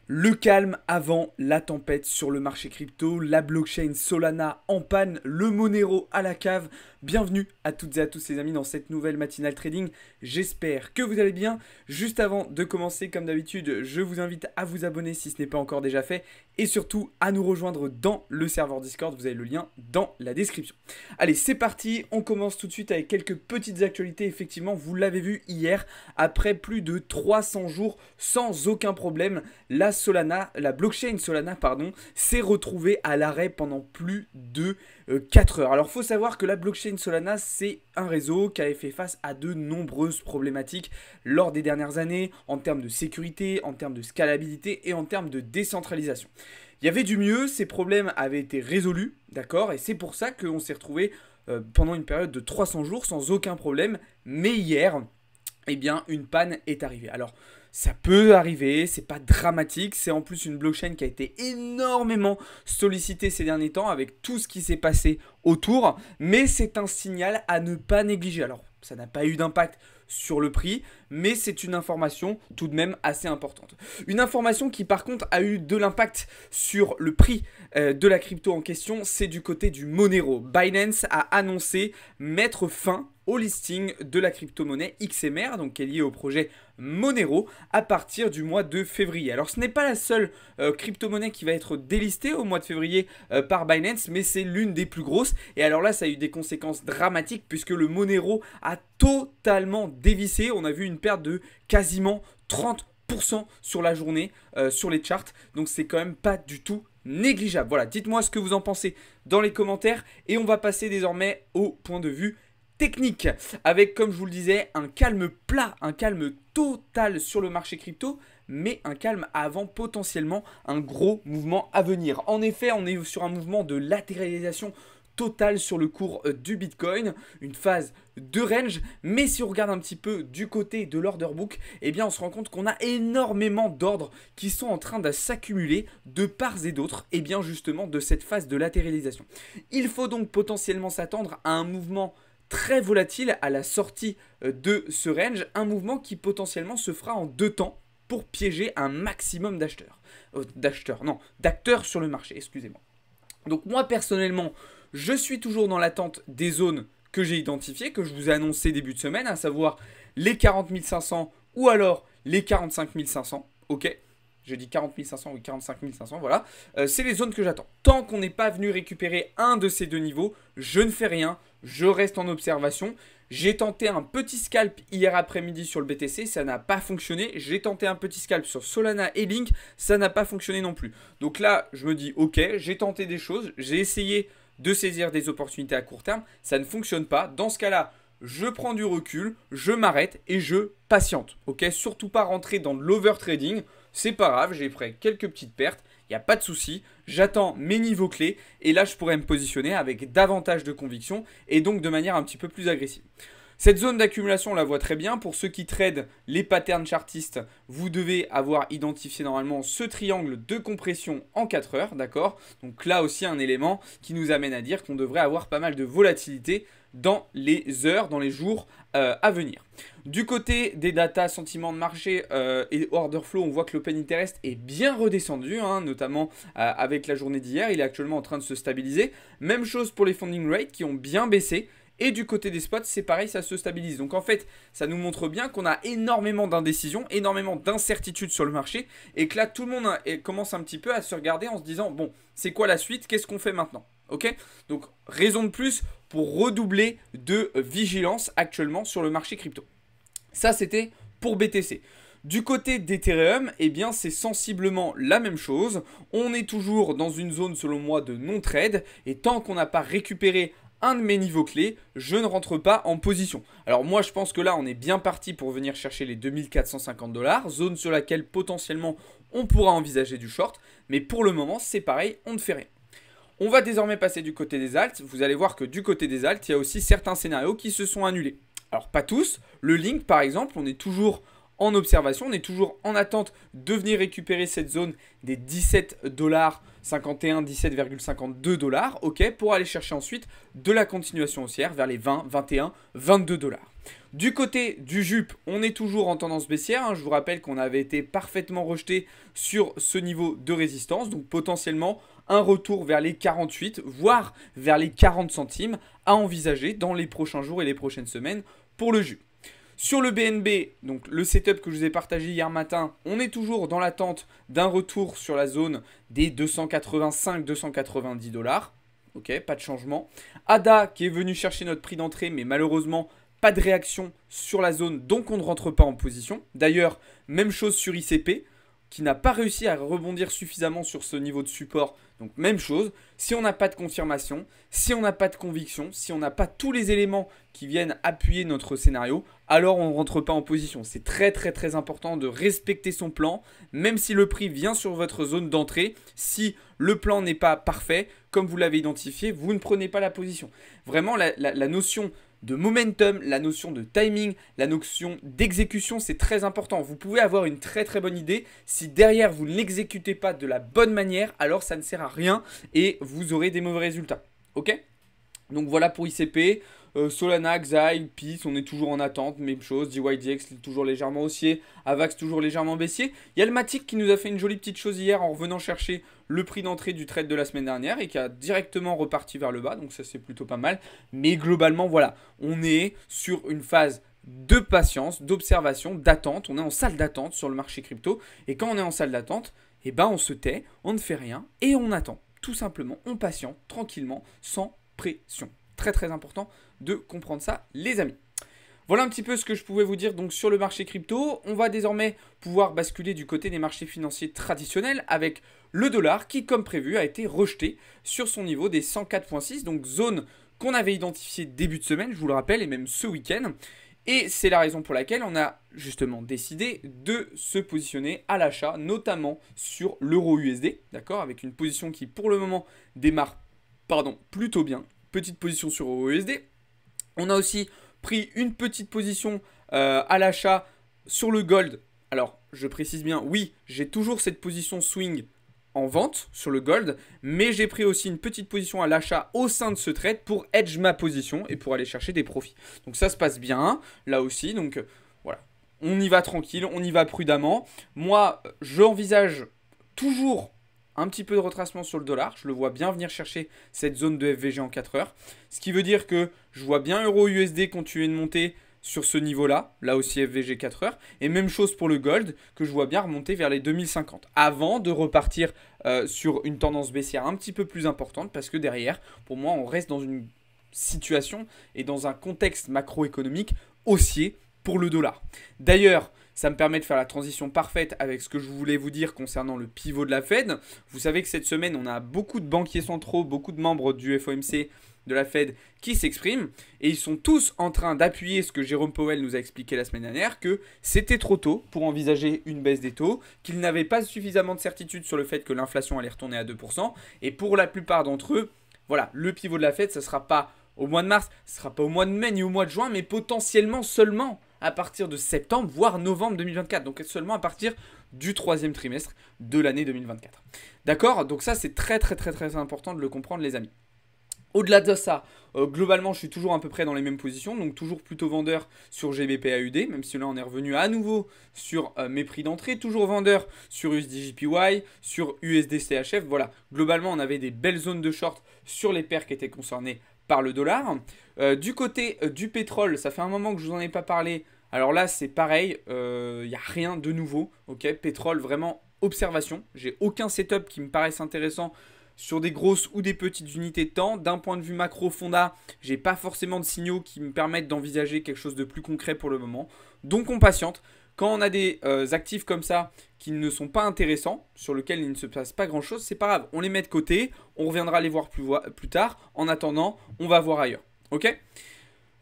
Le calme avant la tempête sur le marché crypto, la blockchain Solana en panne, le Monero à la cave. Bienvenue à toutes et à tous les amis dans cette nouvelle matinale trading. J'espère que vous allez bien. Juste avant de commencer, comme d'habitude, je vous invite à vous abonner si ce n'est pas encore déjà fait et surtout à nous rejoindre dans le serveur Discord. Vous avez le lien dans la description. Allez, c'est parti. On commence tout de suite avec quelques petites actualités. Effectivement, vous l'avez vu hier, après plus de 300 jours sans aucun problème, la blockchain Solana, s'est retrouvée à l'arrêt pendant plus de 4 heures. Alors, il faut savoir que la blockchain Solana, c'est un réseau qui avait fait face à de nombreuses problématiques lors des dernières années, en termes de sécurité, en termes de scalabilité et en termes de décentralisation. Il y avait du mieux, ces problèmes avaient été résolus, d'accord, et c'est pour ça qu'on s'est retrouvé pendant une période de 300 jours sans aucun problème, mais hier, eh bien, une panne est arrivée. Alors, ça peut arriver, c'est pas dramatique, c'est en plus une blockchain qui a été énormément sollicitée ces derniers temps avec tout ce qui s'est passé autour, mais c'est un signal à ne pas négliger. Alors, ça n'a pas eu d'impact sur le prix, mais c'est une information tout de même assez importante. Une information qui par contre a eu de l'impact sur le prix de la crypto en question, c'est du côté du Monero. Binance a annoncé mettre fin au listing de la crypto-monnaie XMR, donc qui est liée au projet Monero, à partir du mois de février. Alors ce n'est pas la seule crypto-monnaie qui va être délistée au mois de février par Binance, mais c'est l'une des plus grosses. Et alors là, ça a eu des conséquences dramatiques puisque le Monero a totalement dévissé. On a vu une perte de quasiment 30% sur la journée sur les charts. Donc c'est quand même pas du tout négligeable. Voilà, dites-moi ce que vous en pensez dans les commentaires. Et on va passer désormais au point de vue technique, avec, comme je vous le disais, un calme plat, un calme total sur le marché crypto, mais un calme avant potentiellement un gros mouvement à venir. En effet, on est sur un mouvement de latéralisation totale sur le cours du Bitcoin, une phase de range, mais si on regarde un petit peu du côté de l'order book, eh bien on se rend compte qu'on a énormément d'ordres qui sont en train de s'accumuler de part et d'autre, et bien justement de cette phase de latéralisation. Il faut donc potentiellement s'attendre à un mouvement très volatile à la sortie de ce range, un mouvement qui potentiellement se fera en deux temps pour piéger un maximum d'acteurs sur le marché, excusez-moi. Donc moi personnellement, je suis toujours dans l'attente des zones que j'ai identifiées, que je vous ai annoncé début de semaine, à savoir les 40 500 ou alors les 45 500, ok. J'ai dit 40 500 ou 45 500, voilà. C'est les zones que j'attends. Tant qu'on n'est pas venu récupérer un de ces deux niveaux, je ne fais rien, je reste en observation. J'ai tenté un petit scalp hier après-midi sur le BTC, ça n'a pas fonctionné. J'ai tenté un petit scalp sur Solana et Link, ça n'a pas fonctionné non plus. Donc là, je me dis, ok, j'ai tenté des choses, j'ai essayé de saisir des opportunités à court terme, ça ne fonctionne pas. Dans ce cas-là, je prends du recul, je m'arrête et je patiente. Ok, surtout pas rentrer dans de l'overtrading. C'est pas grave, j'ai pris quelques petites pertes, il n'y a pas de souci. J'attends mes niveaux clés et là je pourrais me positionner avec davantage de conviction et donc de manière un petit peu plus agressive. Cette zone d'accumulation, on la voit très bien. Pour ceux qui tradent les patterns chartistes, vous devez avoir identifié normalement ce triangle de compression en 4 heures, d'accord? Donc là aussi un élément qui nous amène à dire qu'on devrait avoir pas mal de volatilité dans les heures, dans les jours à venir. Du côté des datas, sentiments de marché et order flow, on voit que l'open interest est bien redescendu, hein, notamment avec la journée d'hier. Il est actuellement en train de se stabiliser. Même chose pour les funding rates qui ont bien baissé. Et du côté des spots, c'est pareil, ça se stabilise. Donc en fait, ça nous montre bien qu'on a énormément d'indécision, énormément d'incertitude sur le marché. Et que là, tout le monde commence un petit peu à se regarder en se disant, bon, c'est quoi la suite? Qu'est-ce qu'on fait maintenant? Ok, donc raison de plus pour redoubler de vigilance actuellement sur le marché crypto. Ça, c'était pour BTC. Du côté d'Ethereum, eh bien, c'est sensiblement la même chose. On est toujours dans une zone, selon moi, de non-trade. Et tant qu'on n'a pas récupéré un de mes niveaux clés, je ne rentre pas en position. Alors moi, je pense que là, on est bien parti pour venir chercher les 2450 $, zone sur laquelle potentiellement on pourra envisager du short. Mais pour le moment, c'est pareil, on ne fait rien. On va désormais passer du côté des alts. Vous allez voir que du côté des alts, il y a aussi certains scénarios qui se sont annulés. Alors pas tous. Le Link, par exemple, on est toujours en observation, on est toujours en attente de venir récupérer cette zone des 17,51 $, 17,52 $, ok, pour aller chercher ensuite de la continuation haussière vers les 20, 21, 22 $. Du côté du JUP, on est toujours en tendance baissière, hein. Je vous rappelle qu'on avait été parfaitement rejeté sur ce niveau de résistance. Donc potentiellement un retour vers les 48, voire vers les 40 centimes à envisager dans les prochains jours et les prochaines semaines pour le JUP. Sur le BNB, donc le setup que je vous ai partagé hier matin, on est toujours dans l'attente d'un retour sur la zone des 285-290 $. Ok, pas de changement. ADA qui est venu chercher notre prix d'entrée, mais malheureusement, pas de réaction sur la zone, donc on ne rentre pas en position. D'ailleurs, même chose sur ICP, qui n'a pas réussi à rebondir suffisamment sur ce niveau de support. Donc même chose, si on n'a pas de confirmation, si on n'a pas de conviction, si on n'a pas tous les éléments qui viennent appuyer notre scénario, alors on ne rentre pas en position. C'est très important de respecter son plan, même si le prix vient sur votre zone d'entrée. Si le plan n'est pas parfait, comme vous l'avez identifié, vous ne prenez pas la position. Vraiment, la notion de momentum, la notion de timing, la notion d'exécution, c'est très important. Vous pouvez avoir une très bonne idée. Si derrière, vous ne l'exécutez pas de la bonne manière, alors ça ne sert à rien et vous aurez des mauvais résultats. Ok ? Donc voilà pour ICP. Solana, Xai, PIS, on est toujours en attente, même chose. DYDX toujours légèrement haussier, AVAX toujours légèrement baissier. Il y a le Matic qui nous a fait une jolie petite chose hier en revenant chercher le prix d'entrée du trade de la semaine dernière et qui a directement reparti vers le bas, donc ça c'est plutôt pas mal. Mais globalement voilà, on est sur une phase de patience, d'observation, d'attente. On est en salle d'attente sur le marché crypto et quand on est en salle d'attente, eh ben on se tait, on ne fait rien et on attend. Tout simplement, on patiente tranquillement, sans pression. Très important de comprendre ça, les amis. Voilà un petit peu ce que je pouvais vous dire donc sur le marché crypto. On va désormais pouvoir basculer du côté des marchés financiers traditionnels avec le dollar qui, comme prévu, a été rejeté sur son niveau des 104,6, donc zone qu'on avait identifiée début de semaine, je vous le rappelle, et même ce week-end. Et c'est la raison pour laquelle on a justement décidé de se positionner à l'achat, notamment sur l'euro USD, d'accord, avec une position qui pour le moment démarre plutôt bien. Petite position sur EURUSD. On a aussi pris une petite position à l'achat sur le gold. Alors, je précise bien, oui, j'ai toujours cette position swing en vente sur le gold, mais j'ai pris aussi une petite position à l'achat au sein de ce trade pour hedge ma position et pour aller chercher des profits. Donc ça se passe bien, là aussi. Donc voilà, on y va tranquille, on y va prudemment. Moi, j'envisage toujours un petit peu de retracement sur le dollar. Je le vois bien venir chercher cette zone de FVG en 4 heures. Ce qui veut dire que je vois bien euro USD continuer de monter sur ce niveau-là. Là aussi FVG 4 heures. Et même chose pour le gold que je vois bien remonter vers les 2050. Avant de repartir sur une tendance baissière un petit peu plus importante. Parce que derrière, pour moi, on reste dans une situation et dans un contexte macroéconomique haussier pour le dollar. D'ailleurs, ça me permet de faire la transition parfaite avec ce que je voulais vous dire concernant le pivot de la Fed. Vous savez que cette semaine, on a beaucoup de banquiers centraux, beaucoup de membres du FOMC de la Fed qui s'expriment. Et ils sont tous en train d'appuyer ce que Jérôme Powell nous a expliqué la semaine dernière, que c'était trop tôt pour envisager une baisse des taux, qu'ils n'avaient pas suffisamment de certitude sur le fait que l'inflation allait retourner à 2%. Et pour la plupart d'entre eux, voilà, le pivot de la Fed, ça ne sera pas au mois de mars, ce ne sera pas au mois de mai ni au mois de juin, mais potentiellement seulement à partir de septembre, voire novembre 2024. Donc seulement à partir du troisième trimestre de l'année 2024. D'accord? Donc ça, c'est très important de le comprendre, les amis. Au-delà de ça, globalement, je suis toujours à peu près dans les mêmes positions, donc toujours plutôt vendeur sur GBP/AUD, même si là on est revenu à nouveau sur mes prix d'entrée, toujours vendeur sur USD/JPY, sur USD/CHF. Voilà, globalement, on avait des belles zones de short sur les paires qui étaient concernées par le dollar. Du côté du pétrole, ça fait un moment que je vous en ai pas parlé. Alors là, c'est pareil, il n'y a rien de nouveau. Ok, pétrole, vraiment observation. J'ai aucun setup qui me paraisse intéressant sur des grosses ou des petites unités de temps. D'un point de vue macro fonda, j'ai pas forcément de signaux qui me permettent d'envisager quelque chose de plus concret pour le moment. Donc on patiente. Quand on a des actifs comme ça qui ne sont pas intéressants, sur lesquels il ne se passe pas grand chose, c'est pas grave. On les met de côté, on reviendra les voir plus tard. En attendant, on va voir ailleurs. Ok ?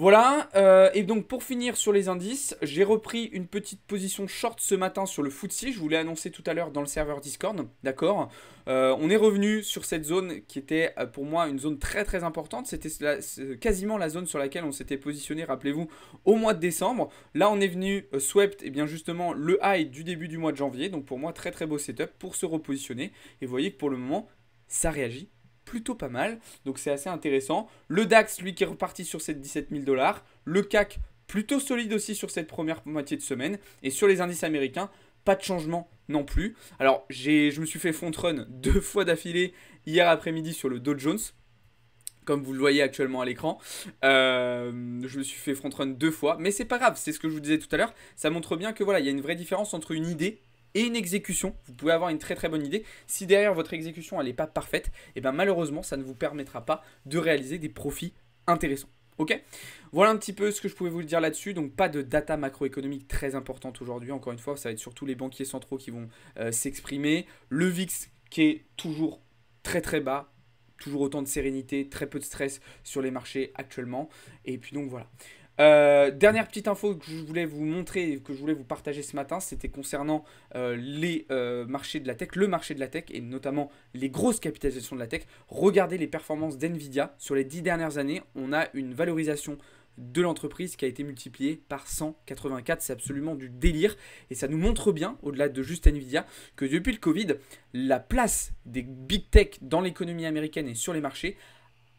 Voilà, et donc pour finir sur les indices, j'ai repris une petite position short ce matin sur le FTSE, je vous l'ai annoncé tout à l'heure dans le serveur Discord, d'accord. On est revenu sur cette zone qui était pour moi une zone très importante, c'était quasiment la zone sur laquelle on s'était positionné, rappelez-vous, au mois de décembre. Là on est venu swept, et bien justement le high du début du mois de janvier, donc pour moi très beau setup pour se repositionner, et vous voyez que pour le moment ça réagit plutôt pas mal, donc c'est assez intéressant. Le DAX, lui, qui est reparti sur ces 17 000 $. Le CAC, plutôt solide aussi sur cette première moitié de semaine. Et sur les indices américains, pas de changement non plus. Alors, je me suis fait front run 2 fois d'affilée hier après-midi sur le Dow Jones. Comme vous le voyez actuellement à l'écran, je me suis fait front run 2 fois. Mais c'est pas grave, c'est ce que je vous disais tout à l'heure. Ça montre bien que voilà, il y a une vraie différence entre une idée et une exécution. Vous pouvez avoir une très très bonne idée. Si derrière votre exécution elle n'est pas parfaite, et bien malheureusement ça ne vous permettra pas de réaliser des profits intéressants. Ok, voilà un petit peu ce que je pouvais vous dire là-dessus. Donc pas de data macroéconomique très importante aujourd'hui. Encore une fois, ça va être surtout les banquiers centraux qui vont s'exprimer. Le VIX qui est toujours très très bas. Toujours autant de sérénité, très peu de stress sur les marchés actuellement. Et puis donc voilà. Dernière petite info que je voulais vous montrer, que je voulais vous partager ce matin, c'était concernant les marchés de la tech, le marché de la tech et notamment les grosses capitalisations de la tech. Regardez les performances d'NVIDIA. Sur les 10 dernières années, on a une valorisation de l'entreprise qui a été multipliée par 184. C'est absolument du délire. Et ça nous montre bien, au-delà de juste NVIDIA, que depuis le Covid, la place des big tech dans l'économie américaine et sur les marchés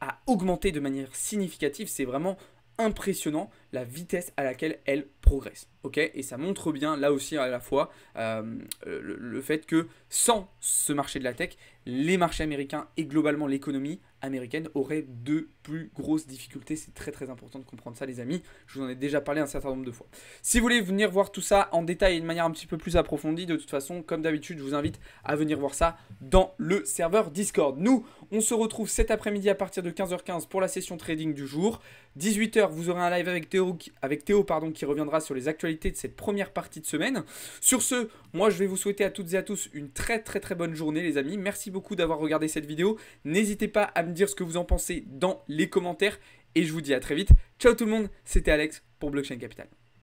a augmenté de manière significative. C'est vraiment impressionnant la vitesse à laquelle elle progresse. Okay, et ça montre bien là aussi à la fois le fait que sans ce marché de la tech, les marchés américains et globalement l'économie américaine auraient de plus grosses difficultés. C'est très très important de comprendre ça les amis. Je vous en ai déjà parlé un certain nombre de fois. Si vous voulez venir voir tout ça en détail et de manière un petit peu plus approfondie, de toute façon comme d'habitude je vous invite à venir voir ça dans le serveur Discord. Nous on se retrouve cet après-midi à partir de 15h15 pour la session trading du jour. 18h vous aurez un live avec Théo qui reviendra sur les actualités de cette première partie de semaine. Sur ce, moi je vais vous souhaiter à toutes et à tous une très très très bonne journée les amis. Merci beaucoup d'avoir regardé cette vidéo. N'hésitez pas à me dire ce que vous en pensez dans les commentaires et je vous dis à très vite. Ciao tout le monde, c'était Alex pour Blockchain Capital.